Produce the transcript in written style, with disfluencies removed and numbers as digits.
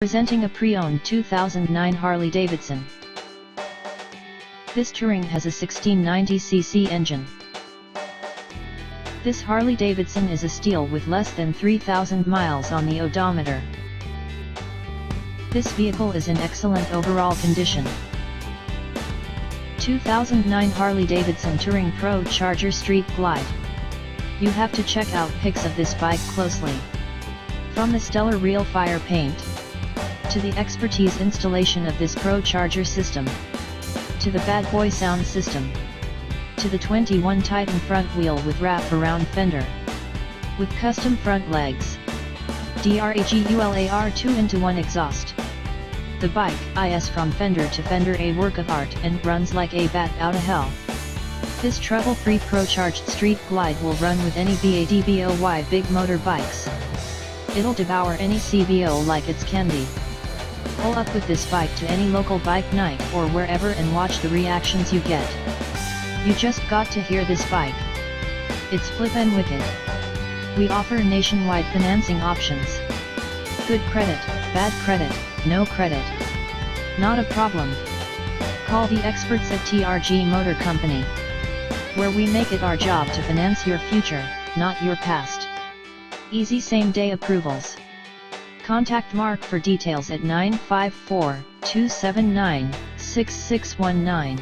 Presenting a pre-owned 2009 Harley-Davidson. This touring has a 1690cc engine. This Harley-Davidson is a steal with less than 3,000 miles on the odometer. This vehicle is in excellent overall condition. 2009 Harley-Davidson Touring Pro Charger Street Glide. You have to check out pics of this bike closely. From the stellar real fire paint, to the expertise installation of this Pro Charger system, to the BADBOY sound system, to the 21 Titan front wheel with wrap-around fender, with custom front legs, DRAGULAR 2-in-1 exhaust. The bike is from fender to fender a work of art and runs like a bat out of hell. This trouble-free Pro-Charged Street Glide will run with any BADBOY big motor bikes. It'll devour any CVO like it's candy. Pull up with this bike to any local bike night or wherever and watch the reactions you get. You just got to hear this bike. It's flippin' wicked. We offer nationwide financing options. Good credit, bad credit, no credit. Not a problem. Call the experts at TRG Motor Company, where we make it our job to finance your future, not your past. Easy same-day approvals. Contact Mark for details at 954-279-6619.